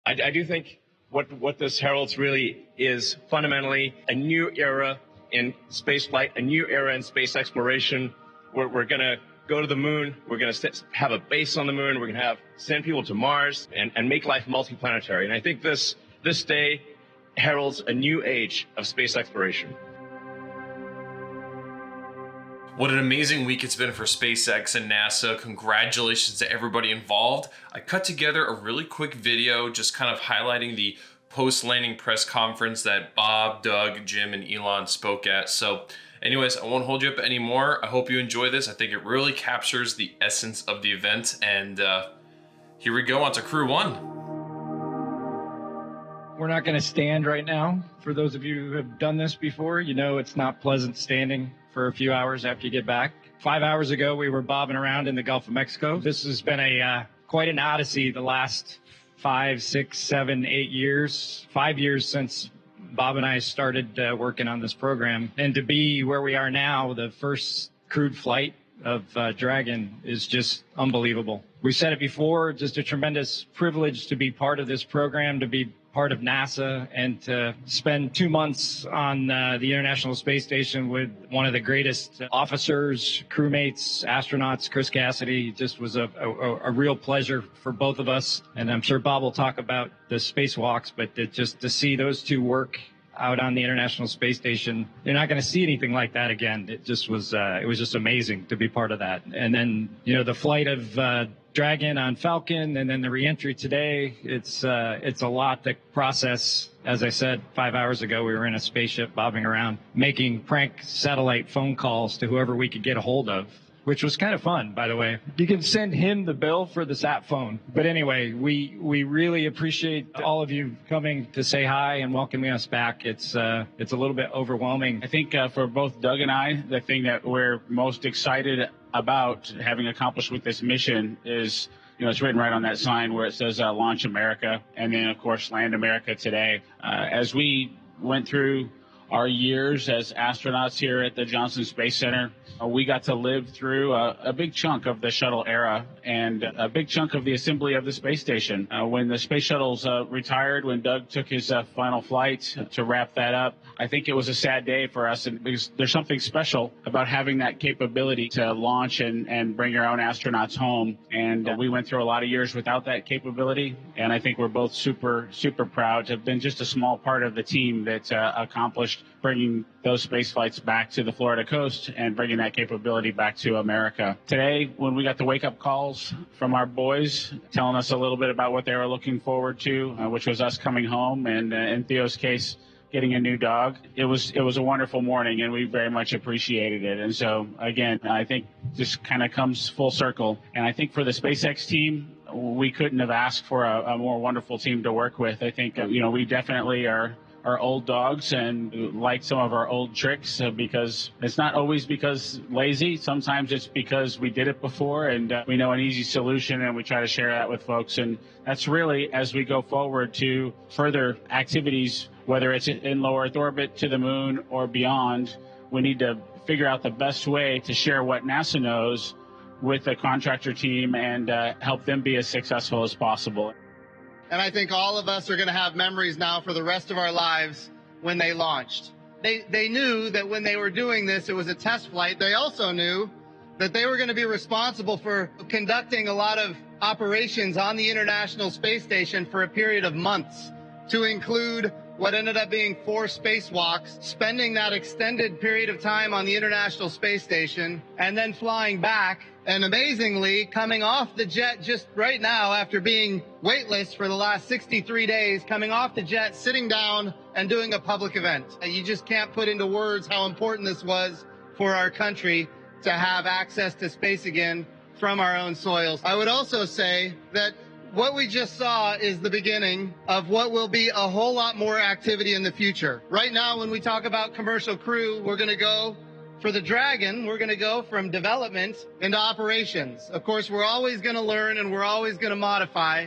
I do think what this heralds really is fundamentally a new era in spaceflight, a new era in space exploration. We're going to go to the moon. We're going to have a base on the moon. We're going to send people to Mars and make life multiplanetary. And I think this day heralds a new age of space exploration. What an amazing week it's been for SpaceX and NASA. Congratulations to everybody involved. I cut together a really quick video just kind of highlighting the post-landing press conference that Bob, Doug, Jim, and Elon spoke at. So anyways, I won't hold you up anymore. I hope you enjoy this. I think it really captures the essence of the event. And here we go on to Crew 1. We're not going to stand right now. For those of you who have done this before, you know it's not pleasant standing for a few hours after you get back. 5 hours ago, we were bobbing around in the Gulf of Mexico. This has been quite an odyssey the last 5, 6, 7, 8 years. 5 years since Bob and I started working on this program. And to be where we are now, the first crewed flight of Dragon is just unbelievable. We said it before, just a tremendous privilege to be part of this program, to be part of NASA, and to spend 2 months on the International Space Station with one of the greatest officers, crewmates, astronauts, Chris Cassidy. Just was a real pleasure for both of us. And I'm sure Bob will talk about the spacewalks, but just to see those two work out on the International Space Station, you're not going to see anything like that again. It just was, it was just amazing to be part of that. And then, you know, the flight of Dragon on Falcon, and then the reentry today, it's a lot to process. As I said, 5 hours ago, we were in a spaceship bobbing around, making prank satellite phone calls to whoever we could get a hold of, which was kind of fun, by the way. You can send him the bill for the sat phone. But anyway, we really appreciate all of you coming to say hi and welcoming us back. It's a little bit overwhelming. I think for both Doug and I, the thing that we're most excited about having accomplished with this mission is, you know, it's written right on that sign where it says Launch America, and then, of course, Land America today. As we went through our years as astronauts here at the Johnson Space Center, we got to live through a big chunk of the shuttle era and a big chunk of the assembly of the space station. When the space shuttles retired, when Doug took his final flight to wrap that up, I think it was a sad day for us, and because there's something special about having that capability to launch and bring your own astronauts home. And we went through a lot of years without that capability, and I think we're both super proud to have been just a small part of the team that accomplished bringing those space flights back to the Florida coast and bringing that capability back to America. Today, when we got the wake-up calls from our boys telling us a little bit about what they were looking forward to, which was us coming home, and in Theo's case, getting a new dog, it was a wonderful morning, and we very much appreciated it. And so, again, I think this kind of comes full circle. And I think for the SpaceX team, we couldn't have asked for a more wonderful team to work with. I think, you know, we definitely are old dogs and like some of our old tricks because it's not always because lazy. Sometimes it's because we did it before and we know an easy solution, and we try to share that with folks. And that's really, as we go forward to further activities, whether it's in low Earth orbit to the moon or beyond, we need to figure out the best way to share what NASA knows with the contractor team and help them be as successful as possible. And I think all of us are going to have memories now for the rest of our lives when they launched. They knew that when they were doing this, it was a test flight. They also knew that they were going to be responsible for conducting a lot of operations on the International Space Station for a period of months, to include what ended up being 4 spacewalks, spending that extended period of time on the International Space Station, and then flying back. And amazingly, coming off the jet just right now after being weightless for the last 63 days, coming off the jet, sitting down and doing a public event. You just can't put into words how important this was for our country to have access to space again from our own soils. I would also say that what we just saw is the beginning of what will be a whole lot more activity in the future. Right now, when we talk about commercial crew, we're going to go for the Dragon, we're going to go from development into operations. Of course, we're always going to learn and we're always going to modify,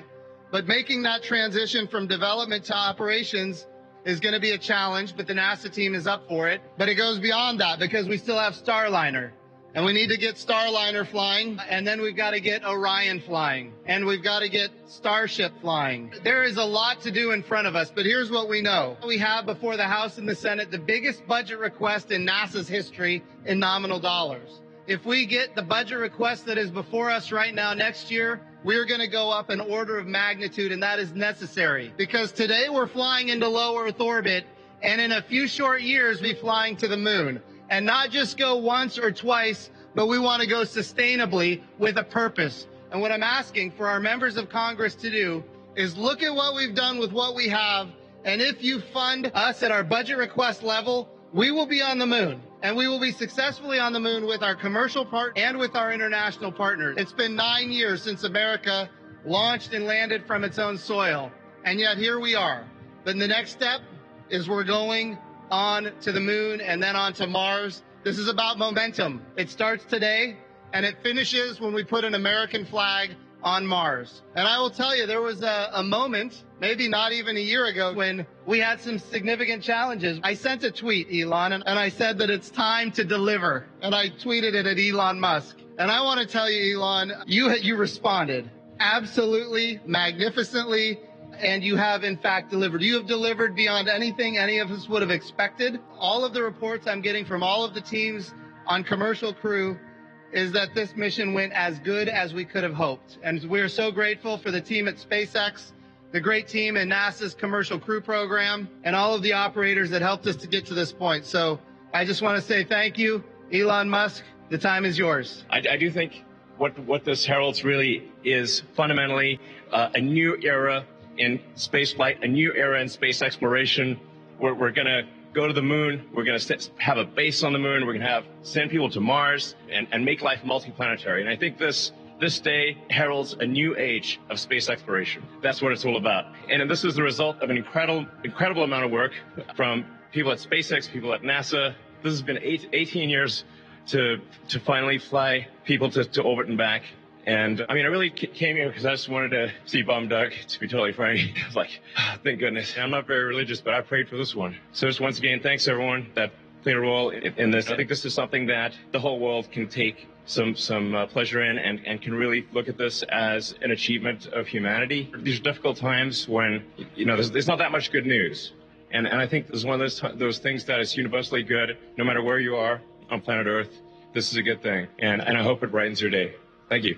but making that transition from development to operations is going to be a challenge, but the NASA team is up for it. But it goes beyond that because we still have Starliner And we need to get Starliner flying, and then we've got to get Orion flying, and we've got to get Starship flying. There is a lot to do in front of us, but here's what we know. We have before the House and the Senate the biggest budget request in NASA's history in nominal dollars. If we get the budget request that is before us right now next year, we're going to go up an order of magnitude, and that is necessary. Because today we're flying into low Earth orbit, and in a few short years, we'll be flying to the moon. And not just go once or twice, but we want to go sustainably with a purpose. And what I'm asking for our members of Congress to do is look at what we've done with what we have, and if you fund us at our budget request level, we will be on the moon. And we will be successfully on the moon with our commercial part and with our international partners. It's been 9 years since America launched and landed from its own soil. And yet here we are. But the next step is we're going on to the moon and then on to Mars. This is about momentum. It starts today and it finishes when we put an American flag on Mars. And I will tell you, there was a moment, maybe not even a year ago, when we had some significant challenges. I sent a tweet, Elon, and I said that it's time to deliver. And I tweeted it at Elon Musk. And I want to tell you, Elon, you responded absolutely magnificently. And you have, in fact, delivered. You have delivered beyond anything any of us would have expected. All of the reports I'm getting from all of the teams on Commercial Crew is that this mission went as good as we could have hoped. And we're so grateful for the team at SpaceX, the great team in NASA's Commercial Crew program, and all of the operators that helped us to get to this point. So I just want to say thank you, Elon Musk. The time is yours. I do think what this heralds really is fundamentally a new era in space flight, a new era in space exploration. We're going to go to the moon. We're going to have a base on the moon. We're going to send people to Mars and make life multiplanetary. And I think this day heralds a new age of space exploration. That's what it's all about. And this is the result of an incredible amount of work from people at SpaceX, people at NASA. This has been 18 years to finally fly people to orbit and back. And I mean, I really came here because I just wanted to see Bomb Doug, to be totally frank. I was like, thank goodness. I'm not very religious, but I prayed for this one. So just once again, thanks everyone that played a role in this. I think this is something that the whole world can take some pleasure in and can really look at this as an achievement of humanity. These are difficult times when, there's not that much good news. And I think this is one of those things that is universally good, no matter where you are on planet Earth. This is a good thing. And I hope it brightens your day. Thank you.